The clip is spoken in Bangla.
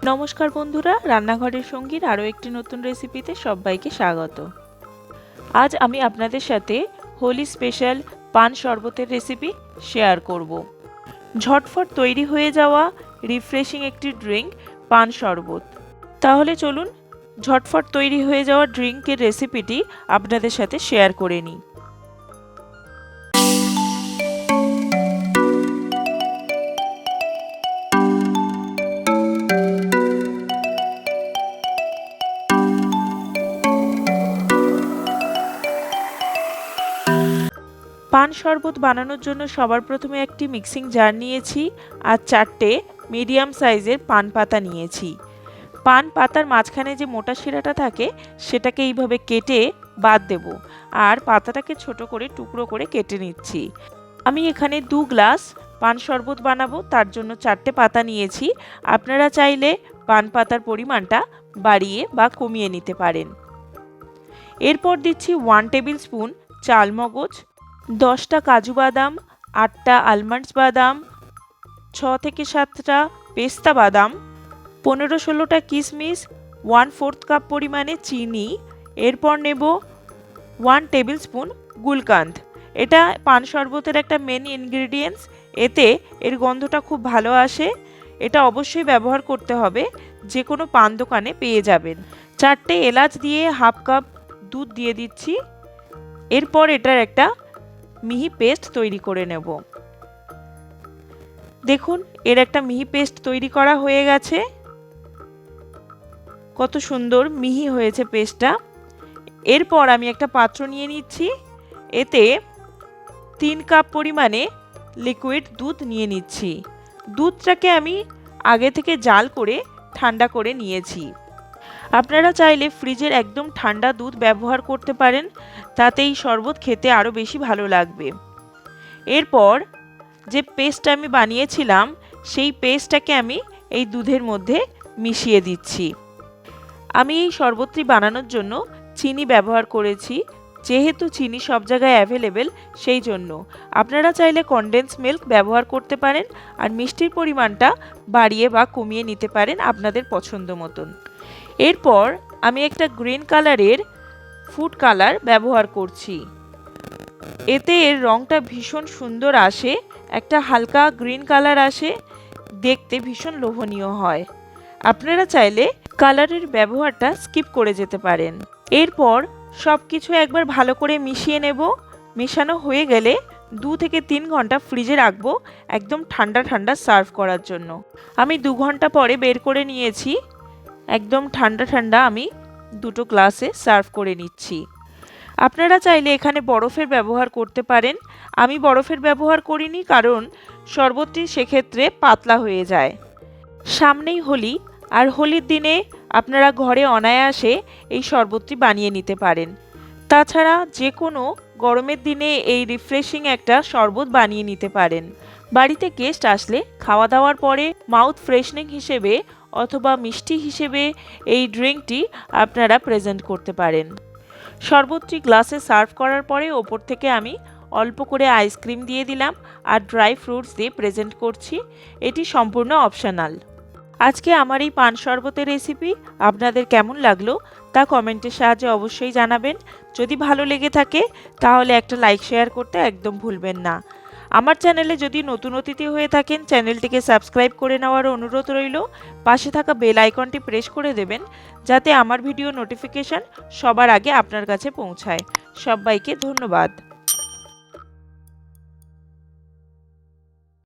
নমস্কার বন্ধুরা, রান্নাঘরের সঙ্গীর আরও একটি নতুন রেসিপিতে সবাইকে স্বাগত। আজ আমি আপনাদের সাথে হোলি স্পেশাল পান শরবতের রেসিপি শেয়ার করব। ঝটফট তৈরি হয়ে যাওয়া রিফ্রেশিং একটি ড্রিঙ্ক পান শরবত। তাহলে চলুন ঝটফট তৈরি হয়ে যাওয়া ড্রিঙ্কের রেসিপিটি আপনাদের সাথে শেয়ার করে নিই। পান শরবত বানানোর জন্য সবার প্রথমে একটি মিক্সিং জার নিয়েছি আর 4টে মিডিয়াম সাইজের পান পাতা নিয়েছি। পান পাতার মাঝখানে যে মোটা শিরাটা থাকে সেটাকে এইভাবে কেটে বাদ দেব আর পাতাটাকে ছোট করে টুকরো করে কেটে নিচ্ছি। আমি এখানে 2 গ্লাস পান শরবত বানাবো, তার জন্য 4টে পাতা নিয়েছি। আপনারা চাইলে পান পাতার পরিমাণটা বাড়িয়ে বা কমিয়ে নিতে পারেন। এরপর দিচ্ছি 1 টেবিল স্পুন চালমগজ, 10টা কাজু বাদাম, 8টা আলমন্ডস বাদাম, 6 থেকে 7টা পেস্তা বাদাম, 15-16টা কিশমিশ, 1/4 কাপ পরিমাণে চিনি। এরপর নেব 1 টেবিল স্পুন গুলকান্দ। এটা পান শরবতের একটা মেন ইনগ্রেডিয়েন্টস, এতে এর গন্ধটা খুব ভালো আসে। এটা অবশ্যই ব্যবহার করতে হবে, যে কোনো পান দোকানে পেয়ে যাবেন। 4টে এলাচ দিয়ে 1/2 কাপ দুধ দিয়ে দিচ্ছি। এরপর এটার একটা মিহি পেস্ট তৈরি করে নেব। দেখুন এর একটা মিহি পেস্ট তৈরি করা হয়ে গেছে। কত সুন্দর মিহি হয়েছে পেস্টটা। এরপর আমি একটা পাত্র নিয়ে নিচ্ছি, এতে 3 কাপ পরিমাণে লিকুইড দুধ নিয়ে নিচ্ছি। দুধটাকে আমি আগে থেকে জাল করে ঠান্ডা করে নিয়েছি। আপনারা চাইলে ফ্রিজের একদম ঠান্ডা দুধ ব্যবহার করতে পারেন, তাতে এই শরবত খেতে আরও বেশি ভালো লাগবে। এরপর যে পেস্টটা আমি বানিয়েছিলাম সেই পেস্টটাকে আমি এই দুধের মধ্যে মিশিয়ে দিচ্ছি। আমি এই শরবতটি বানানোর জন্য চিনি ব্যবহার করেছি, যেহেতু চিনি সব জায়গায় অ্যাভেলেবেল সেই জন্য। আপনারা চাইলে কনডেন্স মিল্ক ব্যবহার করতে পারেন আর মিষ্টির পরিমাণটা বাড়িয়ে বা কমিয়ে নিতে পারেন আপনাদের পছন্দ মতন। এরপর আমি একটা গ্রিন কালারের ফুড কালার ব্যবহার করছি, এতে এর রঙটা ভীষণ সুন্দর আসে, একটা হালকা গ্রিন কালার আসে, দেখতে ভীষণ লোভনীয় হয়। আপনারা চাইলে কালারের ব্যবহারটা স্কিপ করে যেতে পারেন। এরপর সব কিছু একবার ভালো করে মিশিয়ে নেব। মেশানো হয়ে গেলে 2 থেকে 3 ঘন্টা ফ্রিজে রাখবো, একদম ঠান্ডা ঠান্ডা সার্ভ করার জন্য। আমি 2 ঘন্টা পরে বের করে নিয়েছি। একদম ঠান্ডা ঠান্ডা আমি 2টো গ্লাসে সার্ভ করে নিচ্ছি। আপনারা চাইলে এখানে বরফের ব্যবহার করতে পারেন। আমি বরফের ব্যবহার করিনি, কারণ শরবতটি সেক্ষেত্রে পাতলা হয়ে যায়। সামনেই হোলি, আর হোলির দিনে আপনারা ঘরে অনায়াসে এই শরবতটি বানিয়ে নিতে পারেন। তাছাড়া যে কোনো গরমের দিনে এই রিফ্রেশিং একটা শরবত বানিয়ে নিতে পারেন। বাড়িতে গেস্ট আসলে খাওয়া দাওয়ার পরে মাউথ ফ্রেশনিং হিসেবে অথবা মিষ্টি হিসেবে এই ড্রিঙ্কটি আপনারা প্রেজেন্ট করতে পারেন। শরবতটি গ্লাসে সার্ভ করার পরে ওপর থেকে আমি অল্প করে আইসক্রিম দিয়ে দিলাম আর ড্রাই ফ্রুটস দিয়ে প্রেজেন্ট করছি। এটি সম্পূর্ণ অপশনাল। আজকে আমার এই পান শরবতের রেসিপি আপনাদের কেমন লাগলো তা কমেন্টের সাহায্যে অবশ্যই জানাবেন। যদি ভালো লেগে থাকে তাহলে একটা লাইক শেয়ার করতে একদম ভুলবেন না। আমার চ্যানেলে যদি নতুন অতিথি হয়ে থাকেন, চ্যানেলটিকে সাবস্ক্রাইব করে নেওয়ার অনুরোধ রইল। পাশে থাকা বেল আইকনটি প্রেস করে দেবেন, যাতে আমার ভিডিও নোটিফিকেশন সবার আগে আপনার কাছে পৌঁছায়। সবাইকে ধন্যবাদ।